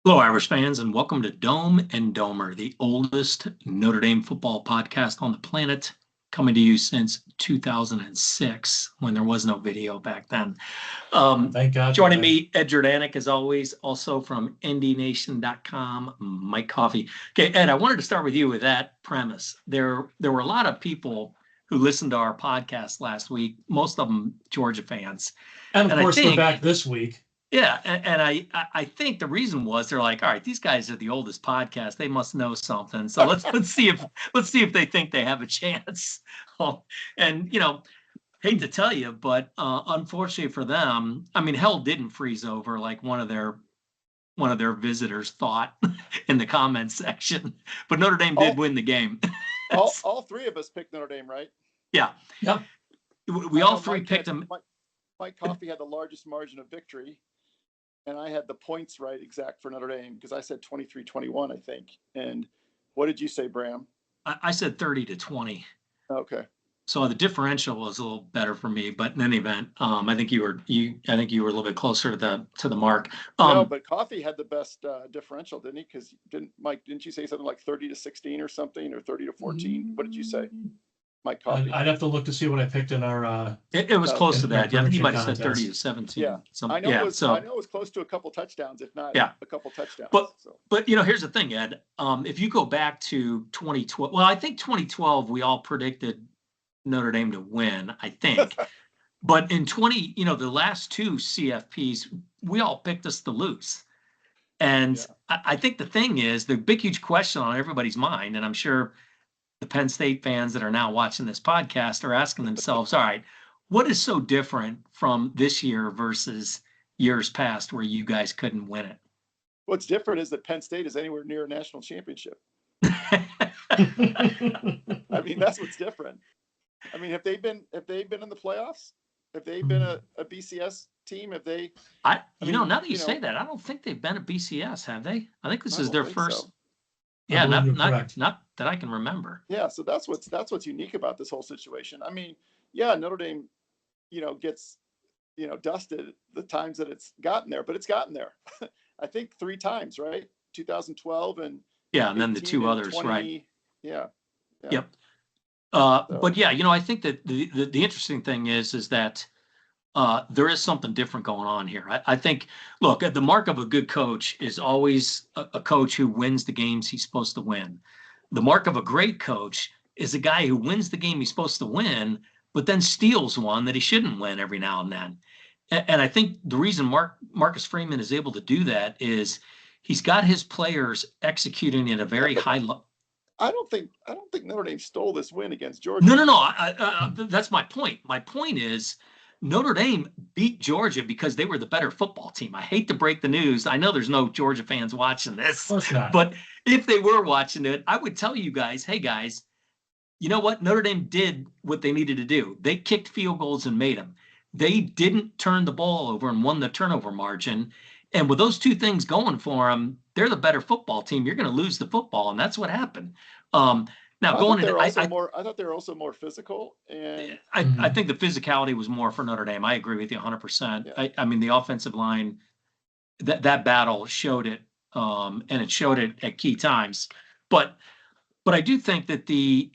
Hello, Irish fans, and welcome to Dome and Domer, the oldest Notre Dame football podcast on the planet, coming to you since 2006, when there was no video back then. Thank God. Joining me, Ed Jordanek, as always, also from ndnation.com, Mike Coffey. Okay, Ed, I wanted to start with you with that premise. There were a lot of people who listened to our podcast last week, most of them Georgia fans. And of course, they're back this week. Yeah, and I think the reason was they're like, all right, these guys are the oldest podcast; they must know something. So let's see if they think they have a chance. And hate to tell you, but unfortunately for them, I mean, hell didn't freeze over like one of their visitors thought in the comments section. But Notre Dame did win the game. all three of us picked Notre Dame, right? Yeah. We all three picked them. Mike Coffey had the largest margin of victory. And I had the points right exact for Notre Dame because I said 23-21, I think. And what did you say, Bram? I said 30-20. Okay. So the differential was a little better for me, but in any event, I think you were a little bit closer to the mark. No, but Coffey had the best differential, didn't he? Because didn't you say something like 30-16 or something, or 30-14? What did you say? Mike Coffey. I'd have to look to see what I picked in our. It was close to that. Yeah, I think he might have said 30-17. Yeah, I know it was close to a couple touchdowns, if not a couple touchdowns. But here's the thing, Ed. If you go back to 2012, well, I think 2012 we all predicted Notre Dame to win. I think, but in the last two CFPs, we all picked us to lose. And I think the thing is the big huge question on everybody's mind, and I'm sure the Penn State fans that are now watching this podcast are asking themselves, all right, what is so different from this year versus years past where you guys couldn't win it? What's different is that Penn State is anywhere near a national championship. I mean, that's what's different. I mean, have they been in the playoffs? Have they been a BCS team? Have they? Now that you say that, I don't think they've been a BCS, have they? I think this is their first. So. Yeah, not that I can remember. Yeah, so that's what's unique about this whole situation. I mean, yeah, Notre Dame, gets, dusted the times that it's gotten there, but it's gotten there. I think 3 times, right? 2012 and and then the 2 others, 20, right? Yeah. Yep. But yeah, I think that the interesting thing is that there is something different going on here. I think, look, the mark of a good coach is always a coach who wins the games he's supposed to win. The mark of a great coach is a guy who wins the game he's supposed to win, but then steals one that he shouldn't win every now and then. And I think the reason Marcus Freeman is able to do that is he's got his players executing at a very high level. I don't think Notre Dame stole this win against Georgia. No. That's my point. My point is, Notre Dame beat Georgia because they were the better football team. I hate to break the news. I know there's no Georgia fans watching this, but if they were watching it, I would tell you guys, hey guys, you know what? Notre Dame did what they needed to do. They kicked field goals and made them. They didn't turn the ball over and won the turnover margin. And with those two things going for them, they're the better football team. You're going to lose the football, and that's what happened. Now I thought they were also more physical, and I think the physicality was more for Notre Dame. I agree with you 100%. Yeah. I mean, the offensive line, that battle showed it, and it showed it at key times. But I do think that the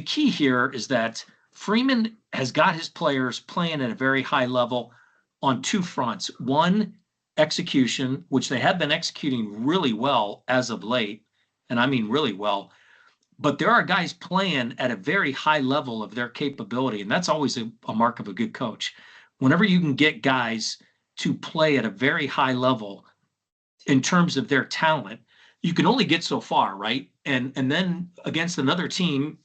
key here is that Freeman has got his players playing at a very high level on 2 fronts. One, execution, which they have been executing really well as of late, and I mean really well. But there are guys playing at a very high level of their capability, and that's always a mark of a good coach. Whenever you can get guys to play at a very high level in terms of their talent, you can only get so far, right? And then against another team,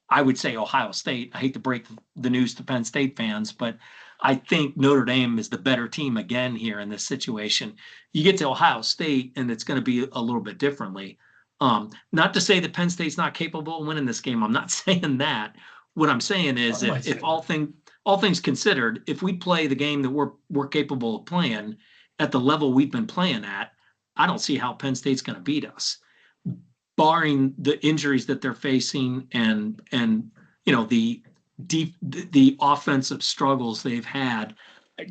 I would say Ohio State. I hate to break the news to Penn State fans, but I think Notre Dame is the better team again here in this situation. You get to Ohio State, and it's going to be a little bit differently. Not to say that Penn State's not capable of winning this game. I'm not saying that. What I'm saying is if all things considered, if we play the game that we're capable of playing at the level we've been playing at, I don't see how Penn State's going to beat us, barring the injuries that they're facing and the offensive struggles they've had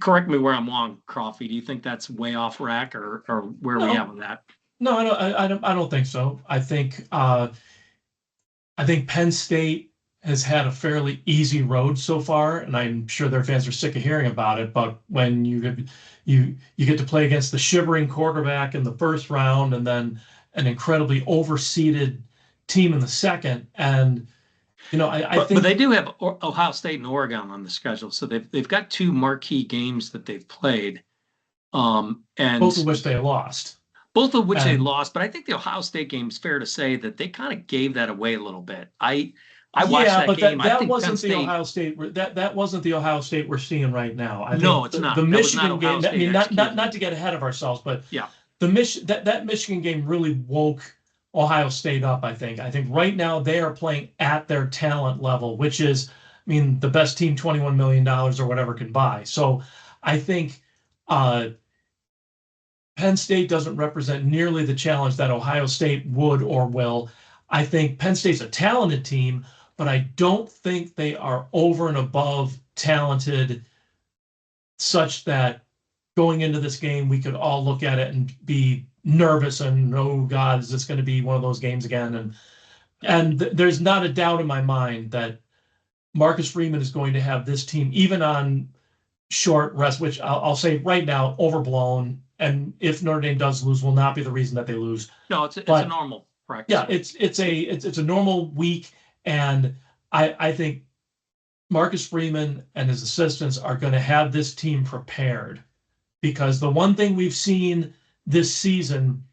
correct me where I'm wrong, Coffee. Do you think that's way off rack, or where are we at with that? No, I don't think so. I think Penn State has had a fairly easy road so far, and I'm sure their fans are sick of hearing about it. But when you get to play against the shivering quarterback in the first round, and then an incredibly overseeded team in the second, and I But think they do have Ohio State and Oregon on the schedule, so they've got two marquee games that they've played, and both of which they lost. Both of which they And lost, but I think the Ohio State game is fair to say that they kind of gave that away a little bit. I watched that but game. I that think Penn wasn't the State. Ohio State that wasn't the Ohio State we're seeing right now. I No, think it's not. the That was not Michigan Ohio game. I State mean, not executing. to get ahead of ourselves, but Yeah, that Michigan game really woke Ohio State up. I think right now they are playing at their talent level, which is, I mean, the best team $21 million or whatever can buy. So I think Penn State doesn't represent nearly the challenge that Ohio State would or will. I think Penn State's a talented team, but I don't think they are over and above talented such that going into this game, we could all look at it and be nervous and, oh God, is this going to be one of those games again? And there's not a doubt in my mind that Marcus Freeman is going to have this team, even on short rest, which I'll say right now, overblown. And if Notre Dame does lose, will not be the reason that they lose. no, it's a normal practice. Yeah, it's a normal week, and I think Marcus Freeman and his assistants are going to have this team prepared, because the one thing we've seen this season,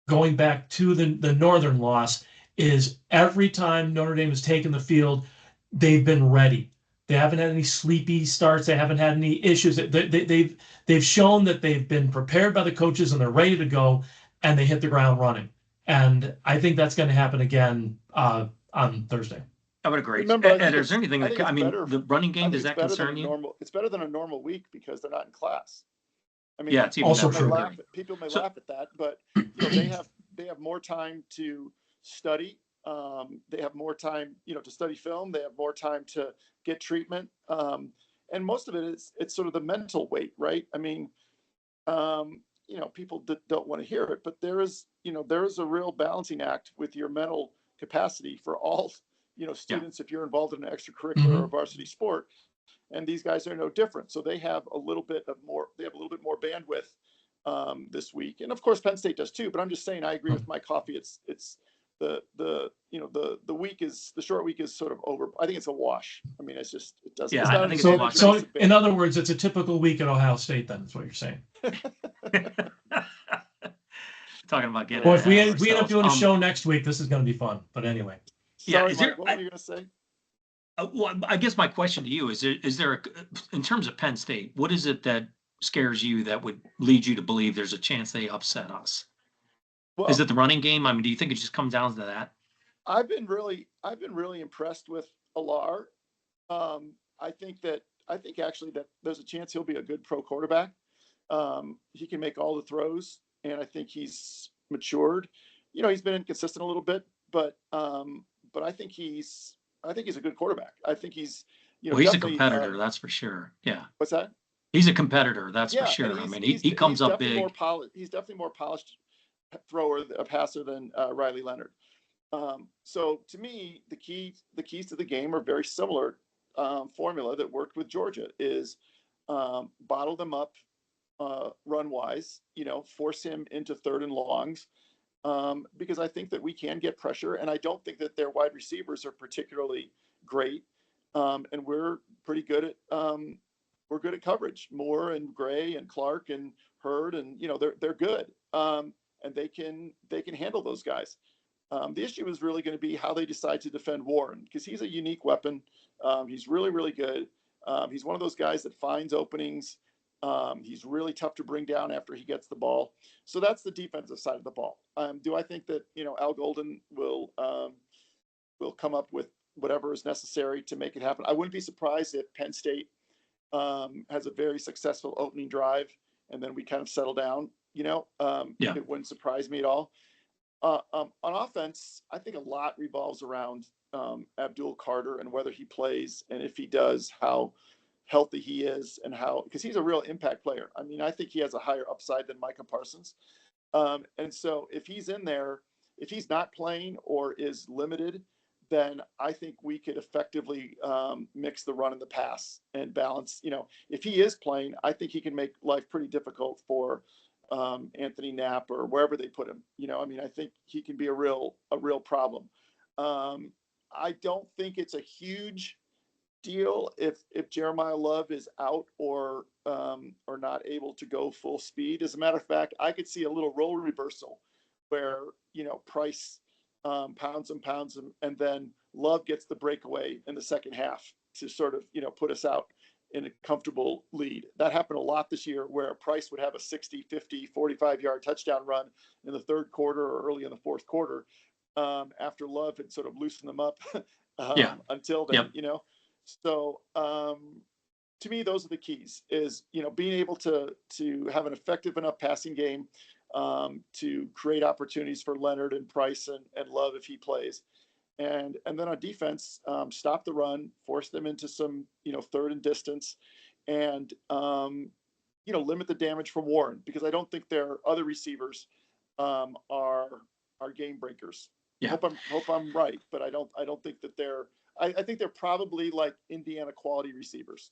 going back to the Northern loss, is every time Notre Dame has taken the field, they've been ready. They haven't had any sleepy starts. They haven't had any issues. They've shown that they've been prepared by the coaches and they're ready to go, and they hit the ground running. And I think that's going to happen again on Thursday. I would agree. Remember, and is there anything that, I mean, better, the running game, does that concern you? It's better than a normal week because they're not in class. I mean, yeah, it's even also better. true. People may laugh at that, but they have more time to study. They have more time, to study film. They have more time to get treatment. And most of it's sort of the mental weight, right? I mean, people don't want to hear it, but there is a real balancing act with your mental capacity for all, students, if you're involved in an extracurricular or varsity sport. And these guys are no different. So they have a little bit more bandwidth this week. And of course, Penn State does too, but I'm just saying, I agree with my Coffee. It's the short week is sort of over. I think it's a wash. I mean, it doesn't. Yeah, I think it's a wash. So in other words, it's a typical week at Ohio State. Then is what you're saying. Talking about getting. Well, if we end up doing a show next week, this is going to be fun. But anyway. Sorry, Mike, what were you going to say? Well, I guess my question to you is there in terms of Penn State, what is it that scares you that would lead you to believe there's a chance they upset us? Well, is it the running game? I mean, do you think it just comes down to that? I've been really impressed with Alar. I think actually that there's a chance he'll be a good pro quarterback. He can make all the throws, and I think he's matured. He's been inconsistent a little bit, but I think he's a good quarterback. I think he's, well, he's a competitor, that's for sure. Yeah. What's that? He's a competitor, that's for sure. I mean, he comes up big. He's definitely more polished thrower, a passer than Riley Leonard. So to me, the keys to the game are very similar. Formula that worked with Georgia is bottle them up run wise, force him into third and longs. Because I think that we can get pressure, and I don't think that their wide receivers are particularly great. And we're pretty good at coverage. Moore and Gray and Clark and Hurd, and they're good. And they can handle those guys. The issue is really going to be how they decide to defend Warren, because he's a unique weapon. He's really, really good. He's one of those guys that finds openings. He's really tough to bring down after he gets the ball. So that's the defensive side of the ball. Do I think that Al Golden will come up with whatever is necessary to make it happen? I wouldn't be surprised if Penn State has a very successful opening drive and then we kind of settle down. It wouldn't surprise me at all. On offense, I think a lot revolves around Abdul Carter and whether he plays, and if he does, how healthy he is and because he's a real impact player. I mean, I think he has a higher upside than Micah Parsons. And so if he's in there, if he's not playing or is limited, then I think we could effectively mix the run and the pass and balance. If he is playing, I think he can make life pretty difficult for Anthony Knapp or wherever they put him. I mean, I think he can be a real problem. I don't think it's a huge deal if Jeremiah Love is out or not able to go full speed. As a matter of fact, I could see a little role reversal where Price pounds him, and then Love gets the breakaway in the second half to sort of put us out in a comfortable lead. That happened a lot this year where Price would have a 60, 50, 45-yard touchdown run in the third quarter or early in the fourth quarter after Love had sort of loosened them up until then, So to me, those are the keys is, being able to have an effective enough passing game to create opportunities for Leonard and Price and Love if he plays. And then on defense, stop the run, force them into some, third and distance, and, limit the damage from Warren, because I don't think their other receivers are game breakers. Yeah. Hope I'm right, but I don't think that I think they're probably like Indiana quality receivers.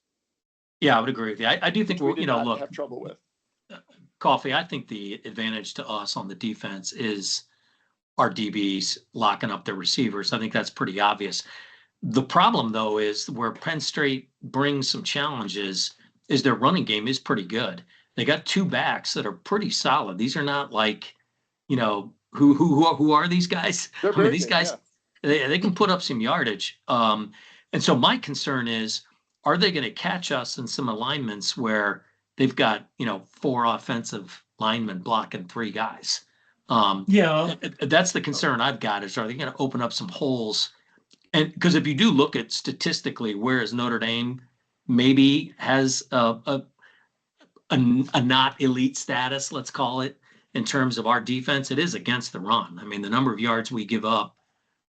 Yeah, I would agree with you. I do think we did not look, have trouble with. Coffee, I think the advantage to us on the defense is our DBs locking up their receivers. I think that's pretty obvious. The problem, though, is where Penn State brings some challenges is their running game is pretty good. They got two backs that are pretty solid. These are not like, who are these guys? They're I mean, these good, guys, they can put up some yardage. And so my concern is, are they going to catch us in some alignments where they've got, 4 offensive linemen blocking 3 guys? That's the concern I've got is, are they going to open up some holes? And because if you do look at statistically, whereas Notre Dame maybe has a not elite status, let's call it, in terms of our defense, it is against the run. I mean, the number of yards we give up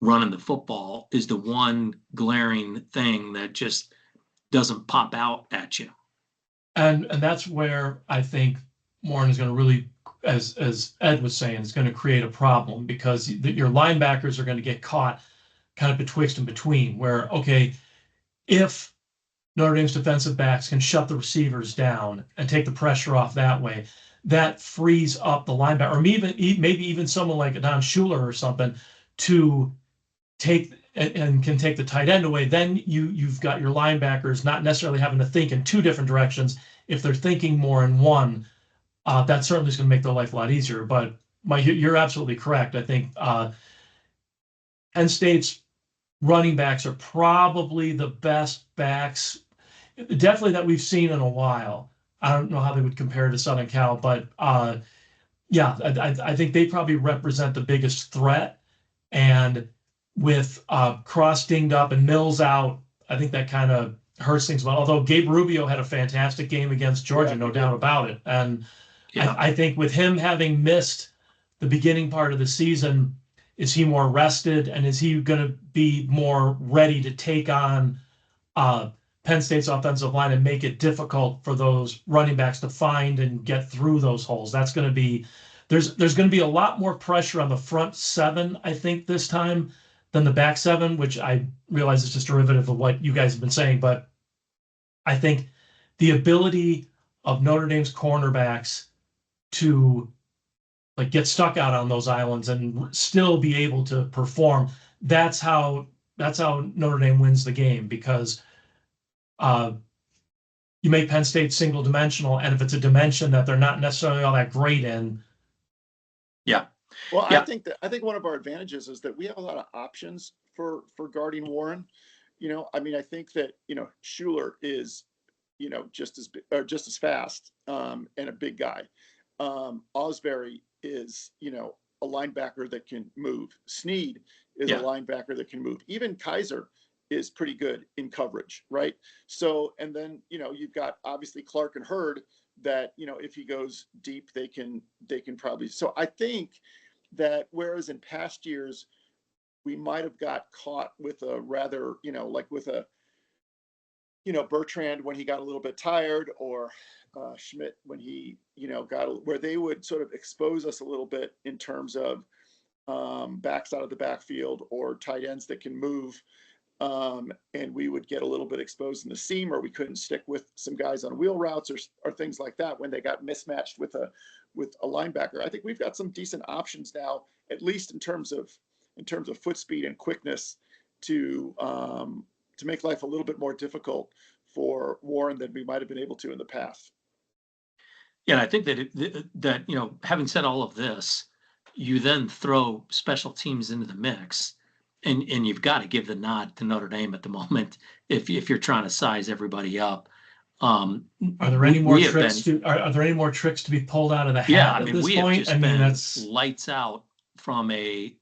running the football is the one glaring thing that just doesn't pop out at you. And that's where I think Warren is going to really, as Ed was saying, is going to create a problem, because your linebackers are going to get caught kind of betwixt and between, where, okay, if Notre Dame's defensive backs can shut the receivers down and take the pressure off that way, that frees up the linebacker, or maybe even someone like Don Schuler or something, to take and can take the tight end away. Then you've got your linebackers not necessarily having to think in 2 different directions. If they're thinking more in one, that certainly is going to make their life a lot easier. But you're absolutely correct. I think Penn State's running backs are probably the best backs, definitely, that we've seen in a while. I don't know how they would compare to Southern Cal, but I think they probably represent the biggest threat. And with Cross dinged up and Mills out, I think that kind of hurts things. Well, although Gabe Rubio had a fantastic game against Georgia, no doubt about it. And I think with him having missed the beginning part of the season, is he more rested, and is he going to be more ready to take on Penn State's offensive line and make it difficult for those running backs to find and get through those holes? That's going to be there's going to be a lot more pressure on the front 7, I think, this time than the back 7, which I realize is just derivative of what you guys have been saying. But I think the ability of Notre Dame's cornerbacks to get stuck out on those islands and still be able to perform, that's how Notre Dame wins the game, because you make Penn State single dimensional, and if it's a dimension that they're not necessarily all that great in. Well, I think one of our advantages is that we have a lot of options for guarding Warren. I mean, I think that Schuler is just as fast and a big guy. Osbury is a linebacker that can move. Sneed is a linebacker that can move. Even Kaiser is pretty good in coverage, right? So, and then you've got obviously Clark and Hurd that if he goes deep, they can probably. So I think that whereas in past years we might have got caught with a rather with a Bertrand when he got a little bit tired, or Schmidt when he, got where they would sort of expose us a little bit in terms of backs out of the backfield or tight ends that can move. And we would get a little bit exposed in the seam, or we couldn't stick with some guys on wheel routes or things like that when they got mismatched with a linebacker. I think we've got some decent options now, at least in terms of foot speed and quickness to make life a little bit more difficult for Warren than we might have been able to in the past. Yeah, I think that having said all of this, you then throw special teams into the mix, and you've got to give the nod to Notre Dame at the moment if you're trying to size everybody up. Are there any more tricks? Are there any more tricks to be pulled out of the hat at this point? Have just been lights out from a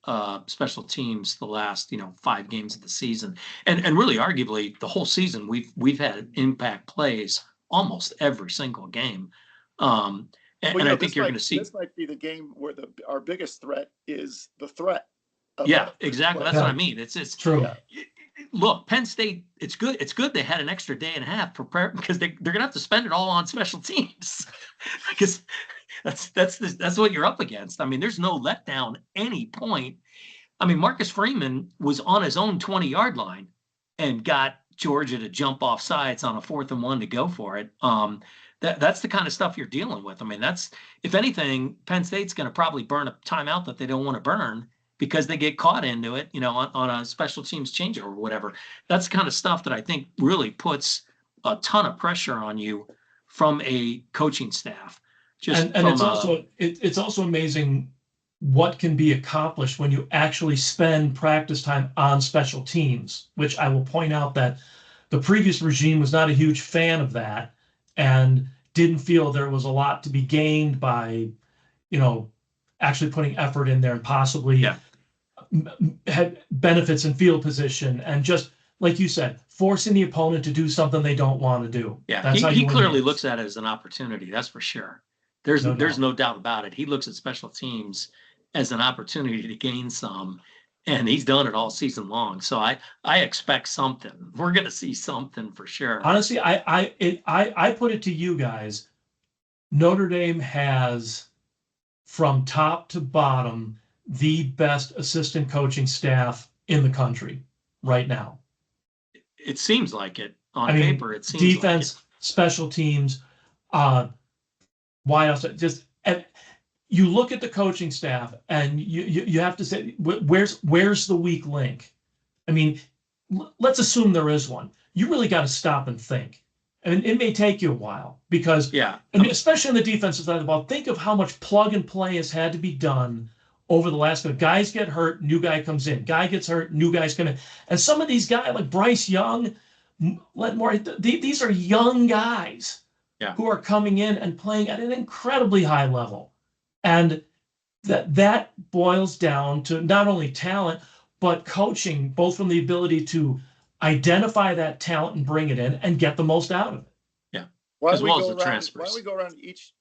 special teams the last 5 games of the season, and really arguably the whole season. We've had impact plays almost every single game. And I think you're going to see this might be the game where our biggest threat is the threat. Yeah, exactly. That's what I mean. It's true. Yeah. Look, Penn State, it's good. It's good they had an extra day and a half prepare, because they're going to have to spend it all on special teams because that's what you're up against. I mean, there's no letdown any point. I mean, Marcus Freeman was on his own 20-yard line and got Georgia to jump off sides on a 4th and 1 to go for it. That's the kind of stuff you're dealing with. I mean, if anything, Penn State's going to probably burn a timeout that they don't want to burn because they get caught into it, on a special teams change or whatever. That's the kind of stuff that I think really puts a ton of pressure on you from a coaching staff. It's also amazing what can be accomplished when you actually spend practice time on special teams, which I will point out that the previous regime was not a huge fan of that and didn't feel there was a lot to be gained by, actually putting effort in there and possibly had benefits in field position and just, like you said, forcing the opponent to do something they don't want to do. Yeah, that's he clearly looks at it as an opportunity. That's for sure. There's no doubt about it. He looks at special teams as an opportunity to gain some, and he's done it all season long. So I expect something. We're going to see something for sure. Honestly, I put it to you guys. Notre Dame has, from top to bottom, the best assistant coaching staff in the country right now. It seems like it on paper. It seems defense, like it. Special teams, wide outside. Just you look at the coaching staff, and you have to say, where's the weak link? I mean, let's assume there is one. You really got to stop and think. I mean, it may take you a while because, especially on the defensive side of the ball, think of how much plug and play has had to be done over the last minute. Guys get hurt, new guy comes in. Guy gets hurt, new guys come in. And some of these guys, like Bryce Young, these are young guys who are coming in and playing at an incredibly high level. And that boils down to not only talent, but coaching, both from the ability to identify that talent and bring it in and get the most out of it. Yeah. As well as the transfers. Why don't we go around each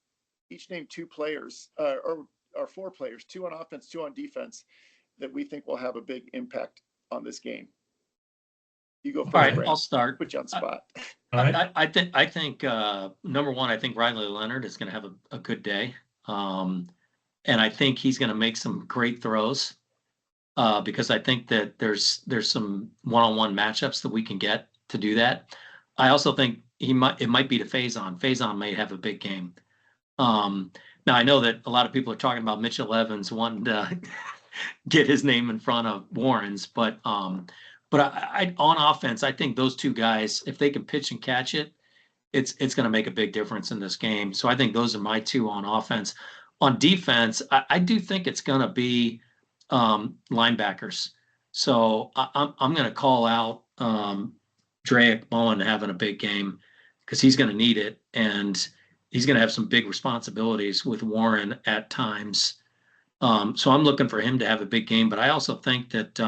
name 2 players or 4 players, 2 on offense, 2 on defense, that we think will have a big impact on this game. You go first. All right, I'll start. Put you on the spot. All right. I think number one, I think Riley Leonard is going to have a good day. And I think he's going to make some great throws because I think that there's some one-on-one matchups that we can get to do that. I also think it might be to Faison. Faison may have a big game. Now I know that a lot of people are talking about Mitchell Evans wanting to get his name in front of Warren's, but I on offense, I think those 2 guys, if they can pitch and catch it, it's going to make a big difference in this game. So I think those are my 2 on offense. On defense, I do think it's going to be linebackers. So I'm going to call out Drake Bowen having a big game because he's going to need it, and he's going to have some big responsibilities with Warren at times. So I'm looking for him to have a big game. But I also think that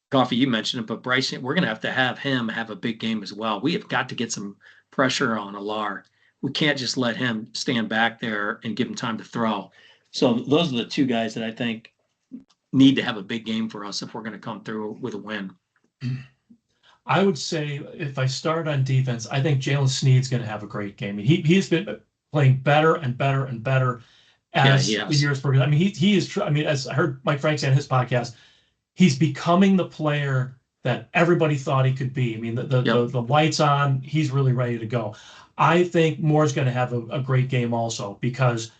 Coffee, you mentioned it, but Bryce, we're going to have him have a big game as well. We have got to get some pressure on Alar. We can't just let him stand back there and give him time to throw. So those are the 2 guys that I think need to have a big game for us if we're going to come through with a win. I would say if I start on defense, I think Jalen Snead's going to have a great game. He's been playing better and better and better Yeah, as he the has. years progress. I mean, he is. I mean, as I heard Mike Frank say on his podcast, he's becoming the player that everybody thought he could be. I mean, the lights on. He's really ready to go. I think Moore's going to have a great game also because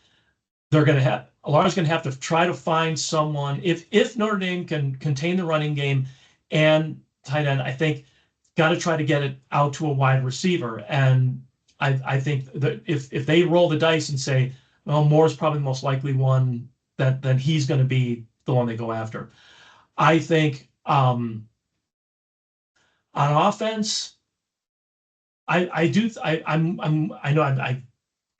they're going to have Lara's going to have to try to find someone. If Notre Dame can contain the running game and tight end, I think got to try to get it out to a wide receiver. And I think that if they roll the dice and say, well, Moore's probably the most likely one, then he's going to be the one they go after. I think on offense, I know I'm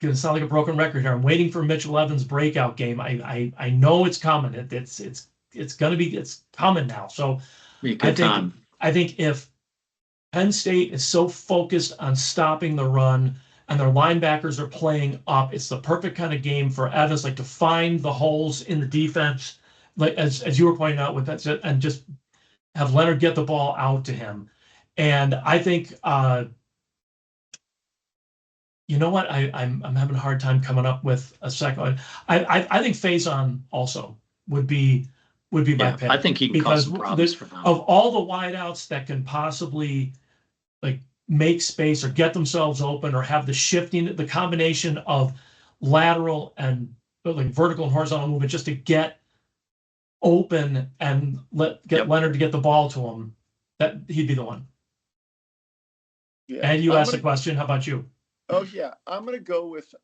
gonna sound like a broken record here. I'm waiting for Mitchell Evans' breakout game. I know it's coming. It's coming now. So Be a good time. I think if Penn State is so focused on stopping the run and their linebackers are playing up, it's the perfect kind of game for Evans, like to find the holes in the defense, like as you were pointing out with that, and just have Leonard get the ball out to him. And I think you know what? I'm having a hard time coming up with a second one. I think Faison also would be my pick. I think he can cause because some problems for them. of all the wideouts that can possibly like make space or get themselves open or have the shifting, the combination of lateral and like vertical and horizontal movement just to get open and get Leonard to get the ball to him, that he'd be the one. Yeah. And you asked the question. How about you? Oh yeah, I'm gonna go with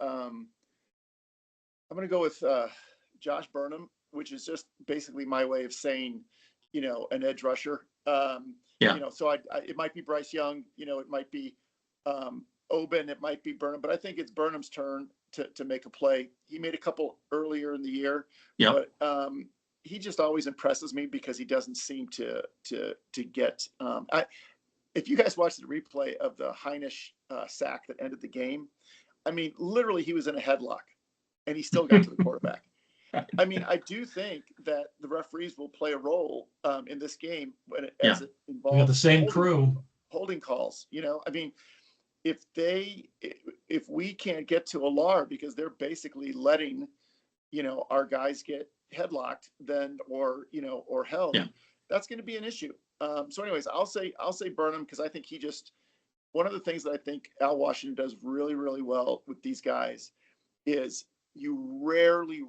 Josh Burnham, which is just basically my way of saying, an edge rusher. So it might be Bryce Young, it might be Oben, it might be Burnham, but I think it's Burnham's turn to make a play. He made a couple earlier in the year, but he just always impresses me because he doesn't seem to get. If you guys watched the replay of the Heinisch sack that ended the game, I mean, literally he was in a headlock and he still got to the quarterback. I mean, I do think that the referees will play a role in this game as it involves. We got the same crew. Holding calls, I mean, if we can't get to Alar because they're basically letting, our guys get headlocked or held, that's going to be an issue. So anyways, I'll say Burnham because I think one of the things that I think Al Washington does really, really well with these guys is you rarely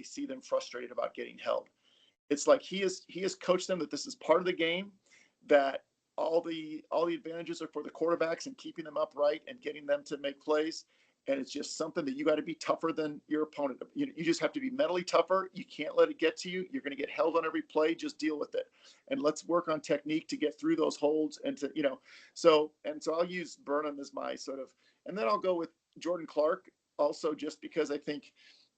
see them frustrated about getting held. It's like he has coached them that this is part of the game, that all the advantages are for the quarterbacks and keeping them upright and getting them to make plays. And it's just something that you got to be tougher than your opponent. You just have to be mentally tougher. You can't let it get to you. You're going to get held on every play. Just deal with it. And let's work on technique to get through those holds. And so I'll use Burnham as my sort of, and then I'll go with Jordan Clark also, just because I think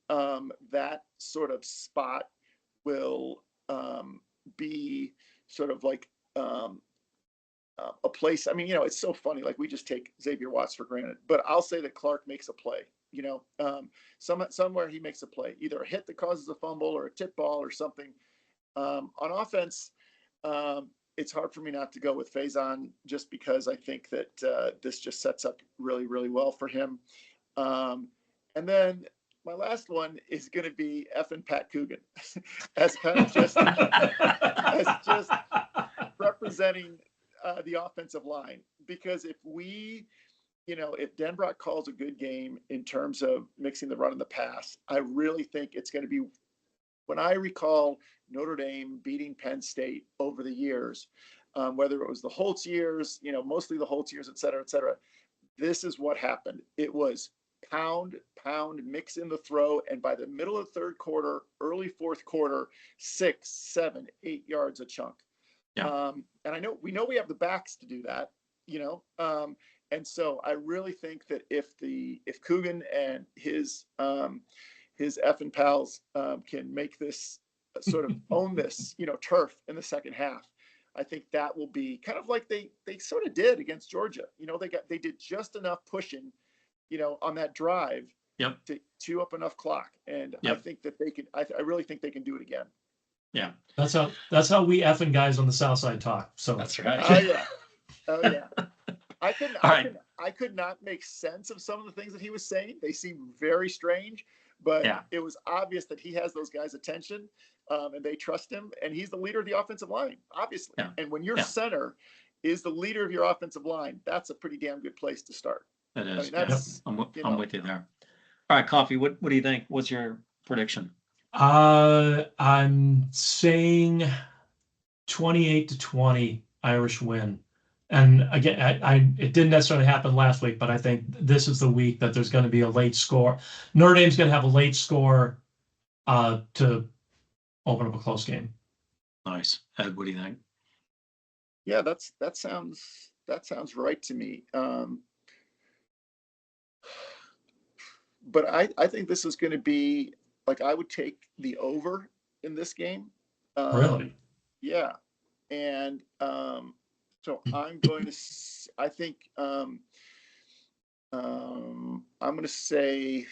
that sort of spot will be sort of like a place. I mean, it's so funny. Like we just take Xavier Watts for granted, but I'll say that Clark makes a play. Somewhere he makes a play, either a hit that causes a fumble or a tip ball or something. On offense, it's hard for me not to go with Faison just because I think that this just sets up really, really well for him. And then my last one is going to be effing Pat Coogan as kind of just representing the offensive line, because if Denbrock calls a good game in terms of mixing the run and the pass, I really think it's going to be, when I recall Notre Dame beating Penn State over the years, whether it was the Holtz years, mostly the Holtz years, et cetera, this is what happened. It was pound, mix in the throw. And by the middle of the third quarter, early fourth quarter, 6, 7, 8 yards a chunk. Yeah. And we know we have the backs to do that, and so I really think that if Coogan and his effing pals can make this sort of own this, turf in the second half, I think that will be kind of like they sort of did against Georgia. They did just enough pushing, on that drive to chew up enough clock. And I think that they can, I really think they can do it again. Yeah. That's how we effing guys on the South Side talk. So That's right. Oh yeah. Oh yeah. All right. I could not make sense of some of the things that he was saying. They seemed very strange, but Yeah. it was obvious that he has those guys' attention, and they trust him. And he's the leader of the offensive line, obviously. Yeah. And when your Yeah. center is the leader of your offensive line, that's a pretty damn good place to start. It is. I mean, that's, I'm with you there. All right, Coffee. What do you think? What's your prediction? I'm saying 28-20 Irish win. And again, it didn't necessarily happen last week, but I think this is the week that there's going to be a late score. Notre Dame's going to have a late score to open up a close game. Nice. Ed, what do you think? yeah, that sounds right to me. But I think this is going to be like, I would take the over in this game. Really? Yeah. And so I'm going to, I think I'm going to say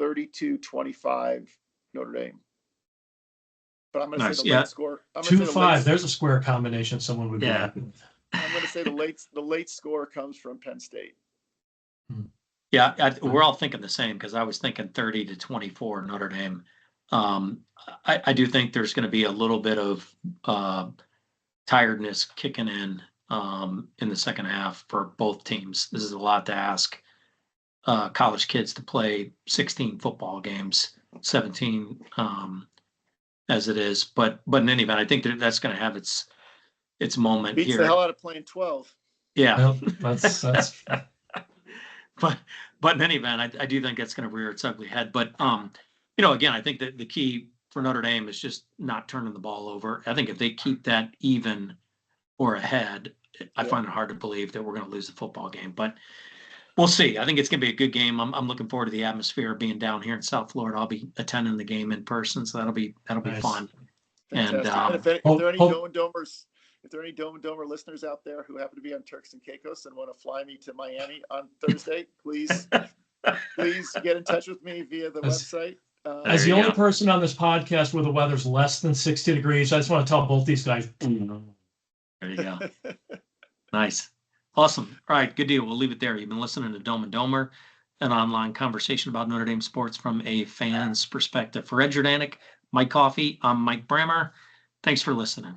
32-25 Notre Dame. But I'm going to say the late score. 2-5. There's a square combination someone would be happy with. I'm going to say the late score comes from Penn State. Yeah, we're all thinking the same, because I was thinking 30-24 Notre Dame. I do think there's going to be a little bit of tiredness kicking in the second half for both teams. This is a lot to ask college kids to play 16 football games, 17 as it is. But in any event, I think that's going to have its moment Beats here. the hell out of playing 12. Yeah. Well, that's But in any event, I do think it's going to rear its ugly head. But again, I think that the key for Notre Dame is just not turning the ball over. I think if they keep that even or ahead, I find it hard to believe that we're going to lose the football game. But we'll see. I think it's going to be a good game. I'm looking forward to the atmosphere being down here in South Florida. I'll be attending the game in person, so that'll be nice. Fun. Fantastic. And if there are any Dome and Domers, if there are any Dome and Domer listeners out there who happen to be on Turks and Caicos and want to fly me to Miami on Thursday, please get in touch with me via the website. As the only person on this podcast where the weather's less than 60 degrees, I just want to tell both these guys. There you go. Nice. Awesome. All right, good deal. We'll leave it there. You've been listening to Dome and Domer, an online conversation about Notre Dame sports from a fan's perspective. For Ed Jordanik, Mike Coffey, I'm Mike Brammer. Thanks for listening.